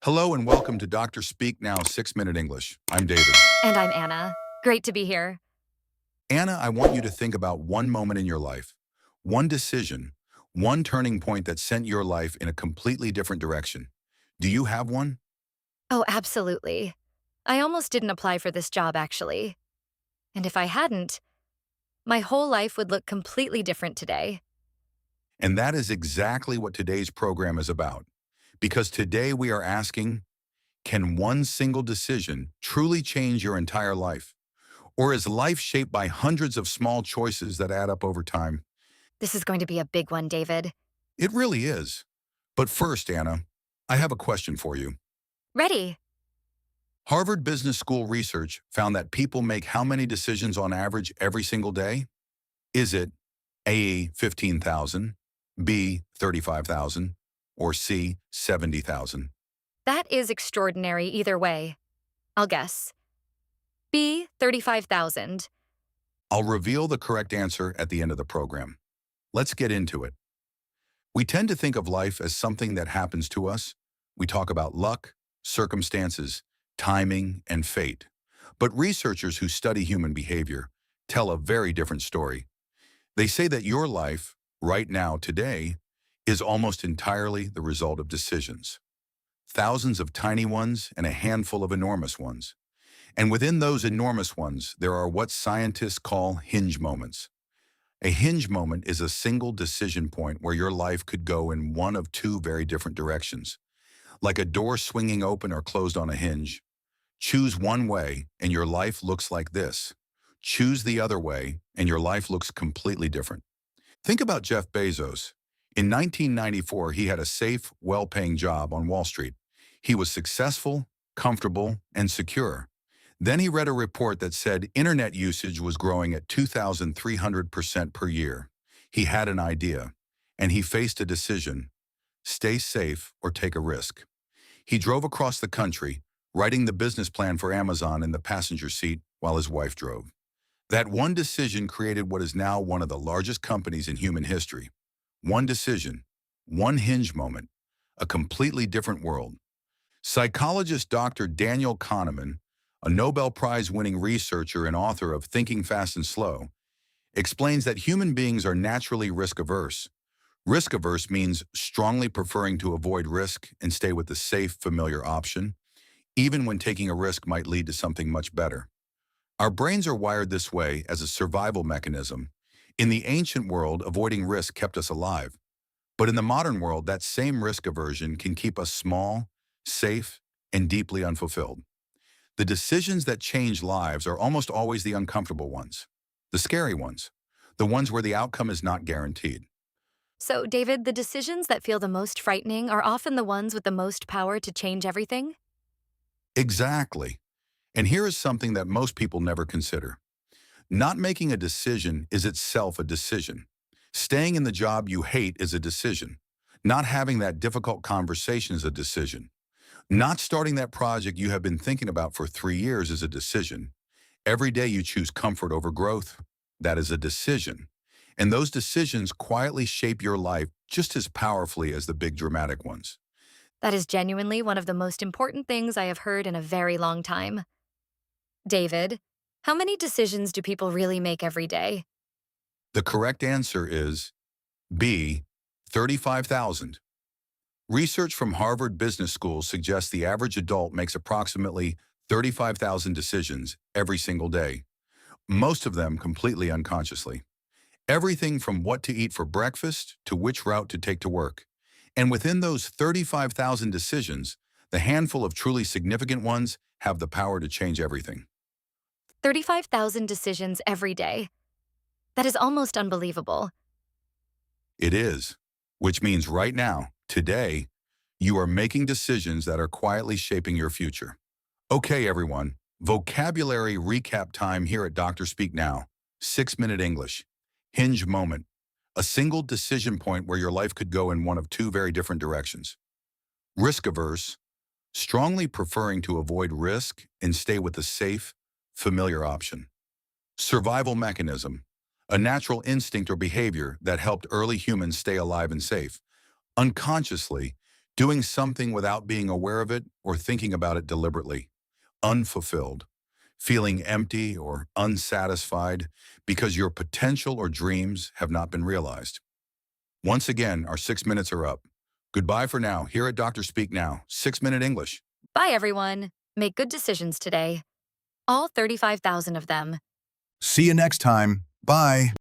Hello and welcome to Dr. Speak Now 6-Minute English. I'm David. And I'm Anna. Great to be here. Anna, I want you to think about one moment in your life, one decision, one turning point that sent your life in a completely different direction. Do you have one? Oh, absolutely. I almost didn't apply for this job, actually. And if I hadn't, my whole life would look completely different today. And that is exactly what today's program is about. Because today we are asking, can one single decision truly change your entire life? Or is life shaped by hundreds of small choices that add up over time? This is going to be a big one, David. It really is. But first, Anna, I have a question for you. Ready? Harvard Business School research found that people make how many decisions on average every single day? Is it A, 15,000, B, 35,000, or C, 70,000? That is extraordinary either way. I'll guess. B, 35,000. I'll reveal the correct answer at the end of the program. Let's get into it. We tend to think of life as something that happens to us. We talk about luck, circumstances, timing, and fate. But researchers who study human behavior tell a very different story. They say that your life, right now, today, is almost entirely the result of decisions. Thousands of tiny ones and a handful of enormous ones. And within those enormous ones, there are what scientists call hinge moments. A hinge moment is a single decision point where your life could go in one of two very different directions. Like a door swinging open or closed on a hinge. Choose one way and your life looks like this. Choose the other way and your life looks completely different. Think about Jeff Bezos. In 1994, he had a safe, well-paying job on Wall Street. He was successful, comfortable, and secure. Then he read a report that said internet usage was growing at 2,300% per year. He had an idea, and he faced a decision: stay safe or take a risk. He drove across the country, writing the business plan for Amazon in the passenger seat while his wife drove. That one decision created what is now one of the largest companies in human history. One decision, one hinge moment, a completely different world. Psychologist Dr. Daniel Kahneman, a Nobel Prize-winning researcher and author of Thinking Fast and Slow, explains that human beings are naturally risk-averse. Risk-averse means strongly preferring to avoid risk and stay with the safe, familiar option, even when taking a risk might lead to something much better. Our brains are wired this way as a survival mechanism. In the ancient world, avoiding risk kept us alive. But in the modern world, that same risk aversion can keep us small, safe, and deeply unfulfilled. The decisions that change lives are almost always the uncomfortable ones, the scary ones, the ones where the outcome is not guaranteed. So, David, the decisions that feel the most frightening are often the ones with the most power to change everything? Exactly. And here is something that most people never consider. Not making a decision is itself a decision. Staying in the job you hate is a decision. Not having that difficult conversation is a decision. Not starting that project you have been thinking about for 3 years is a decision. Every day you choose comfort over growth. That is a decision. And those decisions quietly shape your life just as powerfully as the big dramatic ones. That is genuinely one of the most important things I have heard in a very long time. David, how many decisions do people really make every day? The correct answer is B, 35,000. Research from Harvard Business School suggests the average adult makes approximately 35,000 decisions every single day, most of them completely unconsciously. Everything from what to eat for breakfast to which route to take to work. And within those 35,000 decisions, the handful of truly significant ones have the power to change everything. 35,000 decisions every day. That is almost unbelievable. It is, which means right now, today, you are making decisions that are quietly shaping your future. Okay, everyone, vocabulary recap time here at Dr. Speak Now. 6-Minute English. Hinge moment. A single decision point where your life could go in one of two very different directions. Risk averse. Strongly preferring to avoid risk and stay with the safe, familiar option. Survival mechanism. A natural instinct or behavior that helped early humans stay alive and safe. Unconsciously, Doing something without being aware of it or thinking about it deliberately. Unfulfilled. Feeling empty or unsatisfied because your potential or dreams have not been realized. Once again, our 6 minutes are up. Goodbye for now. Here at Dr. Speak Now, 6-Minute English. Bye, everyone. Make good decisions today. All 35,000 of them. See you next time. Bye.